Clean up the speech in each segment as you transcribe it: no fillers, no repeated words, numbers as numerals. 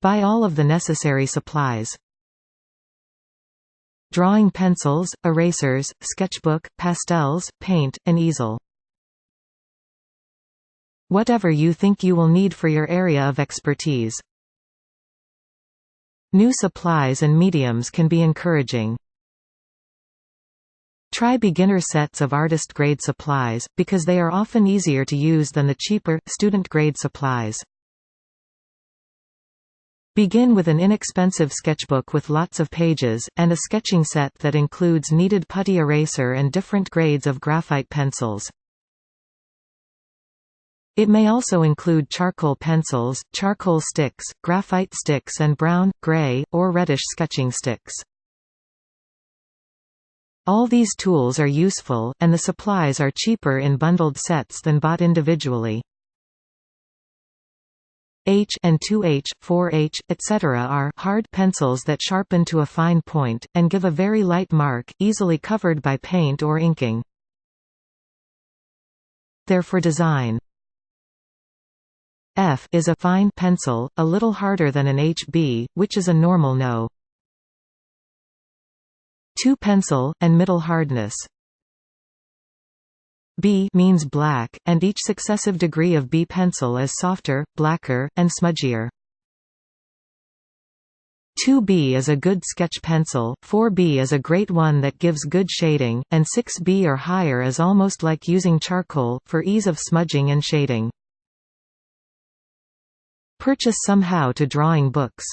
Buy all of the necessary supplies. Drawing pencils, erasers, sketchbook, pastels, paint, an easel. Whatever you think you will need for your area of expertise. New supplies and mediums can be encouraging. Try beginner sets of artist-grade supplies, because they are often easier to use than the cheaper, student-grade supplies. Begin with an inexpensive sketchbook with lots of pages, and a sketching set that includes needed putty eraser and different grades of graphite pencils. It may also include charcoal pencils, charcoal sticks, graphite sticks and brown, gray, or reddish sketching sticks. All these tools are useful, and the supplies are cheaper in bundled sets than bought individually. H and 2H, 4H, etc. are hard pencils that sharpen to a fine point, and give a very light mark, easily covered by paint or inking. They're for design. F is a fine pencil, a little harder than an HB, which is a normal no. 2 pencil, and middle hardness. B means black, and each successive degree of B pencil is softer, blacker, and smudgier. 2B is a good sketch pencil, 4B is a great one that gives good shading, and 6B or higher is almost like using charcoal, for ease of smudging and shading. Purchase some how to drawing books.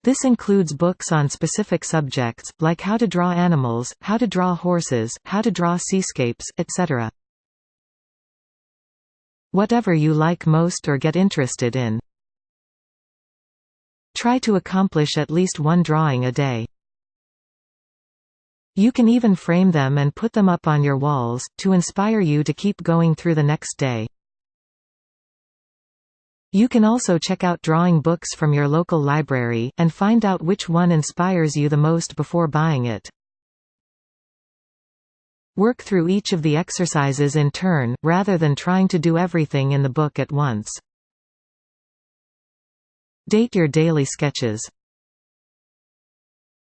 This includes books on specific subjects, like how to draw animals, how to draw horses, how to draw seascapes, etc. Whatever you like most or get interested in. Try to accomplish at least one drawing a day. You can even frame them and put them up on your walls, to inspire you to keep going through the next day. You can also check out drawing books from your local library, and find out which one inspires you the most before buying it. Work through each of the exercises in turn, rather than trying to do everything in the book at once. Date your daily sketches.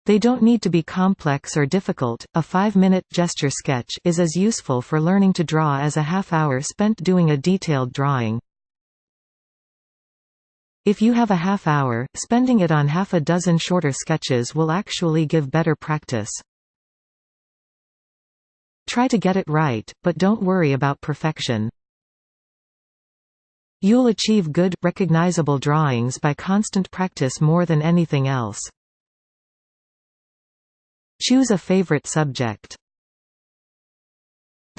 They don't need to be complex or difficult. A 5-minute gesture sketch is as useful for learning to draw as a half-hour spent doing a detailed drawing. If you have a half hour, spending it on half a dozen shorter sketches will actually give better practice. Try to get it right, but don't worry about perfection. You'll achieve good, recognizable drawings by constant practice more than anything else. Choose a favorite subject.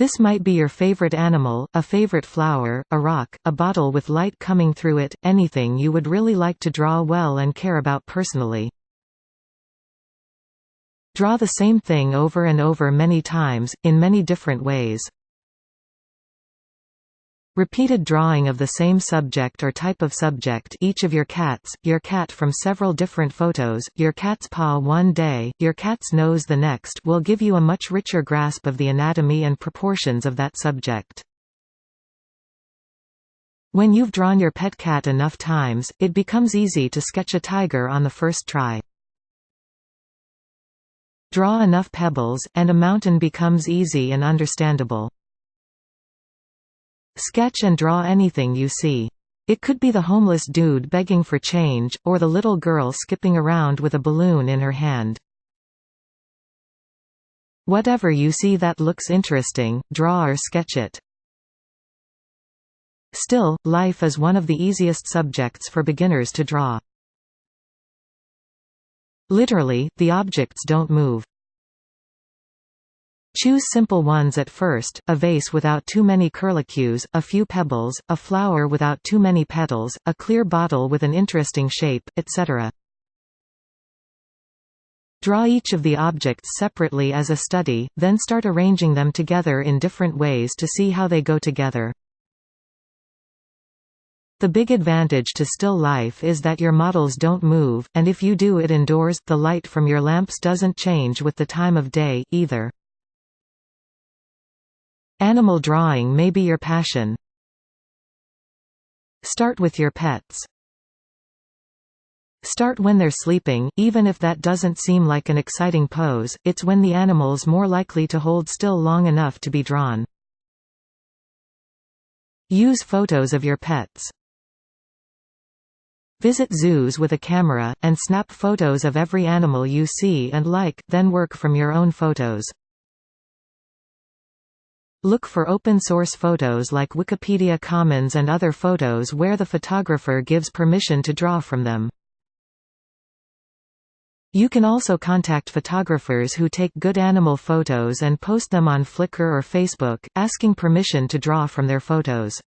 This might be your favorite animal, a favorite flower, a rock, a bottle with light coming through it, anything you would really like to draw well and care about personally. Draw the same thing over and over many times, in many different ways. Repeated drawing of the same subject or type of subject, each of your cats, your cat from several different photos, your cat's paw one day, your cat's nose the next, will give you a much richer grasp of the anatomy and proportions of that subject. When you've drawn your pet cat enough times, it becomes easy to sketch a tiger on the first try. Draw enough pebbles, and a mountain becomes easy and understandable. Sketch and draw anything you see. It could be the homeless dude begging for change, or the little girl skipping around with a balloon in her hand. Whatever you see that looks interesting, draw or sketch it. Still, life is one of the easiest subjects for beginners to draw. Literally, the objects don't move. Choose simple ones at first, a vase without too many curlicues, a few pebbles, a flower without too many petals, a clear bottle with an interesting shape, etc. Draw each of the objects separately as a study, then start arranging them together in different ways to see how they go together. The big advantage to still life is that your models don't move, and if you do it indoors, the light from your lamps doesn't change with the time of day, either. Animal drawing may be your passion. Start with your pets. Start when they're sleeping, even if that doesn't seem like an exciting pose, it's when the animal's more likely to hold still long enough to be drawn. Use photos of your pets. Visit zoos with a camera, and snap photos of every animal you see and like, then work from your own photos. Look for open-source photos like Wikipedia Commons and other photos where the photographer gives permission to draw from them. You can also contact photographers who take good animal photos and post them on Flickr or Facebook, asking permission to draw from their photos.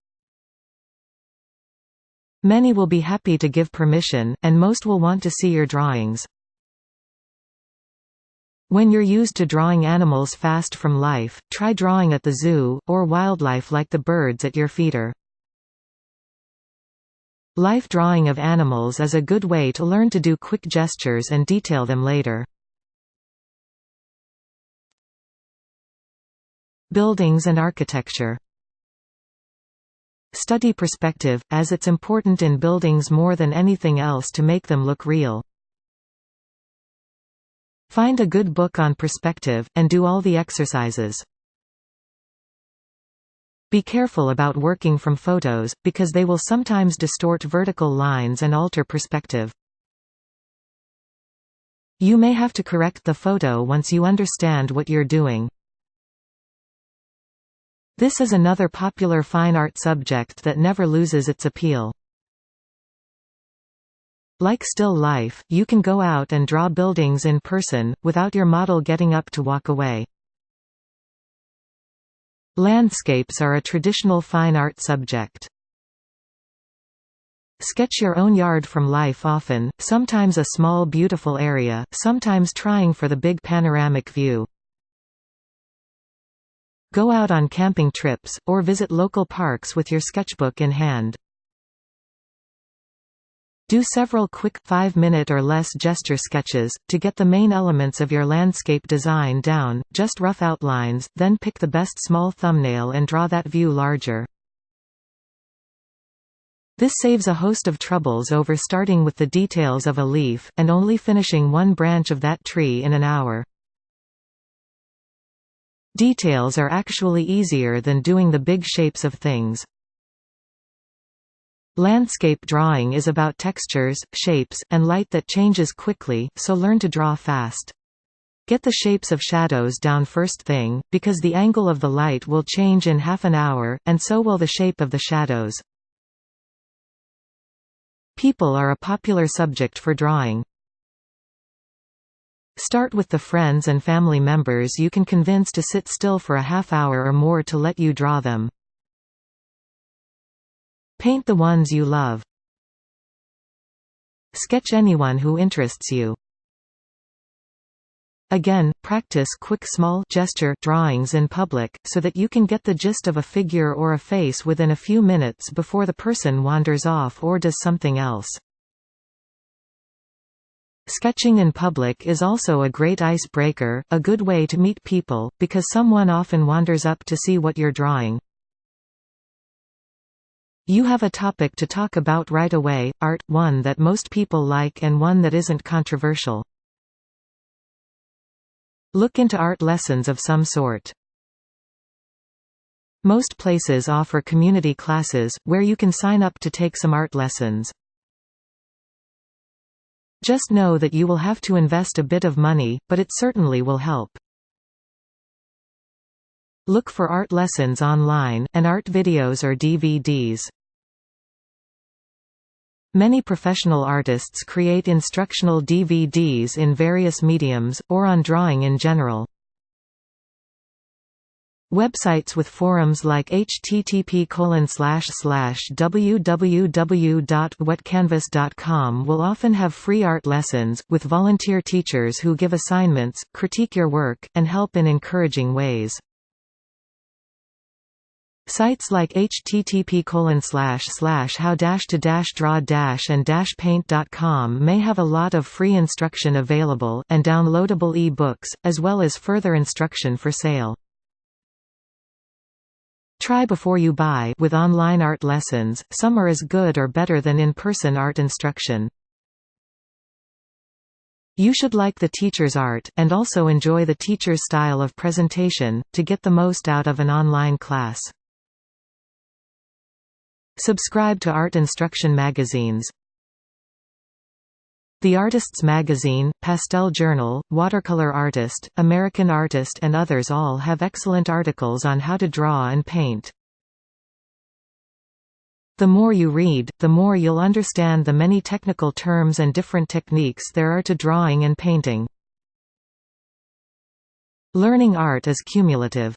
Many will be happy to give permission, and most will want to see your drawings. When you're used to drawing animals fast from life, try drawing at the zoo, or wildlife like the birds at your feeder. Life drawing of animals is a good way to learn to do quick gestures and detail them later. Buildings and architecture. Study perspective, as it's important in buildings more than anything else to make them look real. Find a good book on perspective, and do all the exercises. Be careful about working from photos, because they will sometimes distort vertical lines and alter perspective. You may have to correct the photo once you understand what you're doing. This is another popular fine art subject that never loses its appeal. Like still life, you can go out and draw buildings in person, without your model getting up to walk away. Landscapes are a traditional fine art subject. Sketch your own yard from life often, sometimes a small beautiful area, sometimes trying for the big panoramic view. Go out on camping trips, or visit local parks with your sketchbook in hand. Do several quick, 5-minute or less gesture sketches, to get the main elements of your landscape design down, just rough outlines, then pick the best small thumbnail and draw that view larger. This saves a host of troubles over starting with the details of a leaf, and only finishing one branch of that tree in an hour. Details are actually easier than doing the big shapes of things. Landscape drawing is about textures, shapes, and light that changes quickly, so learn to draw fast. Get the shapes of shadows down first thing, because the angle of the light will change in half an hour, and so will the shape of the shadows. People are a popular subject for drawing. Start with the friends and family members you can convince to sit still for a half hour or more to let you draw them. Paint the ones you love. Sketch anyone who interests you. Again, practice quick small gesture drawings in public, so that you can get the gist of a figure or a face within a few minutes before the person wanders off or does something else. Sketching in public is also a great icebreaker, a good way to meet people, because someone often wanders up to see what you're drawing. You have a topic to talk about right away, art, one that most people like and one that isn't controversial. Look into art lessons of some sort. Most places offer community classes, where you can sign up to take some art lessons. Just know that you will have to invest a bit of money, but it certainly will help. Look for art lessons online, and art videos or DVDs. Many professional artists create instructional DVDs in various mediums, or on drawing in general. Websites with forums like http://www.wetcanvas.com will often have free art lessons, with volunteer teachers who give assignments, critique your work, and help in encouraging ways. Sites like http://how-to-draw-and-paint.com may have a lot of free instruction available, and downloadable e-books, as well as further instruction for sale. Try before you buy. With online art lessons, some are as good or better than in-person art instruction. You should like the teacher's art, and also enjoy the teacher's style of presentation, to get the most out of an online class. Subscribe to art instruction magazines. The Artist's Magazine, Pastel Journal, Watercolor Artist, American Artist and others all have excellent articles on how to draw and paint. The more you read, the more you'll understand the many technical terms and different techniques there are to drawing and painting. Learning art is cumulative.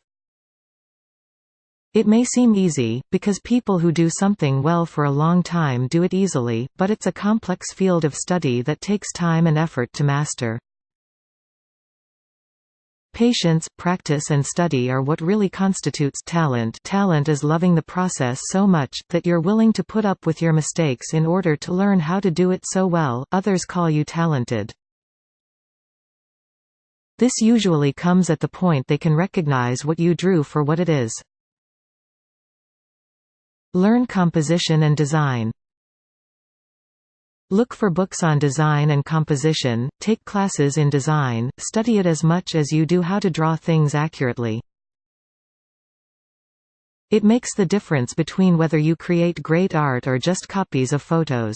It may seem easy, because people who do something well for a long time do it easily, but it's a complex field of study that takes time and effort to master. Patience, practice and study are what really constitutes talent. Talent is loving the process so much, that you're willing to put up with your mistakes in order to learn how to do it so well, others call you talented. This usually comes at the point they can recognize what you drew for what it is. Learn composition and design. Look for books on design and composition, take classes in design, study it as much as you do how to draw things accurately. It makes the difference between whether you create great art or just copies of photos.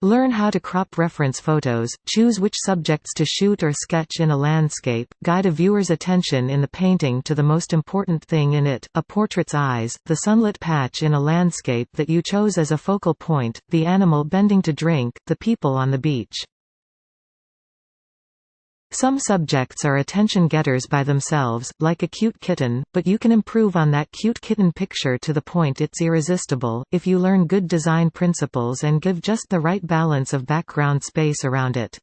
Learn how to crop reference photos, choose which subjects to shoot or sketch in a landscape, guide a viewer's attention in the painting to the most important thing in it, a portrait's eyes, the sunlit patch in a landscape that you chose as a focal point, the animal bending to drink, the people on the beach. Some subjects are attention-getters by themselves, like a cute kitten, but you can improve on that cute kitten picture to the point it's irresistible, if you learn good design principles and give just the right balance of background space around it.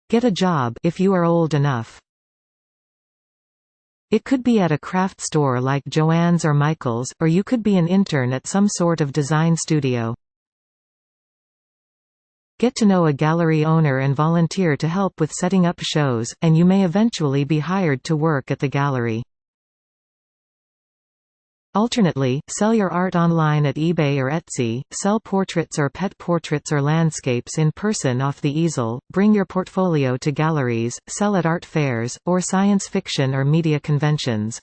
Get a job if you are old enough. It could be at a craft store like Joann's or Michael's, or you could be an intern at some sort of design studio. Get to know a gallery owner and volunteer to help with setting up shows, and you may eventually be hired to work at the gallery. Alternately, sell your art online at eBay or Etsy, sell portraits or pet portraits or landscapes in person off the easel, bring your portfolio to galleries, sell at art fairs, or science fiction or media conventions.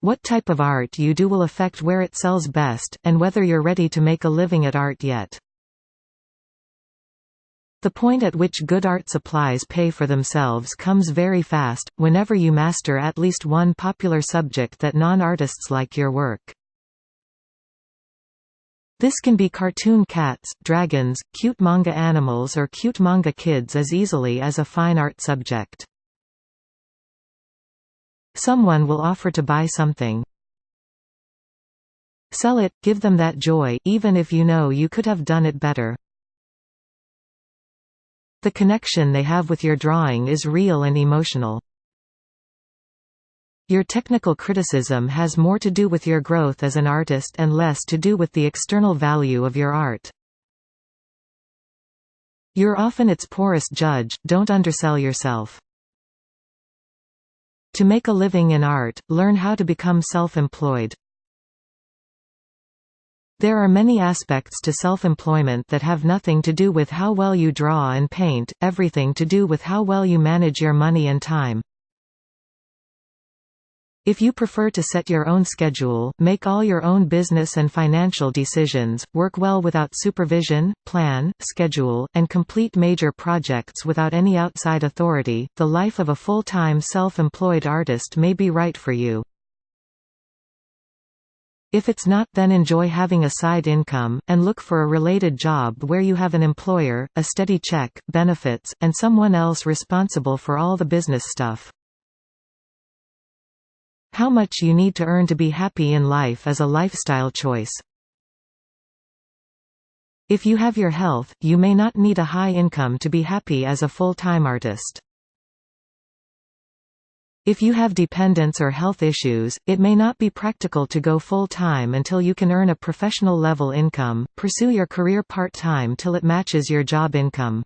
What type of art you do will affect where it sells best, and whether you're ready to make a living at art yet. The point at which good art supplies pay for themselves comes very fast, whenever you master at least one popular subject that non-artists like your work. This can be cartoon cats, dragons, cute manga animals or cute manga kids as easily as a fine art subject. Someone will offer to buy something. Sell it, give them that joy, even if you know you could have done it better. The connection they have with your drawing is real and emotional. Your technical criticism has more to do with your growth as an artist and less to do with the external value of your art. You're often its poorest judge, don't undersell yourself. To make a living in art, learn how to become self-employed. There are many aspects to self-employment that have nothing to do with how well you draw and paint, everything to do with how well you manage your money and time. If you prefer to set your own schedule, make all your own business and financial decisions, work well without supervision, plan, schedule, and complete major projects without any outside authority, the life of a full-time self-employed artist may be right for you. If it's not, then enjoy having a side income, and look for a related job where you have an employer, a steady check, benefits, and someone else responsible for all the business stuff. How much you need to earn to be happy in life is a lifestyle choice. If you have your health, you may not need a high income to be happy as a full-time artist. If you have dependents or health issues, it may not be practical to go full-time until you can earn a professional level income. Pursue your career part-time till it matches your job income.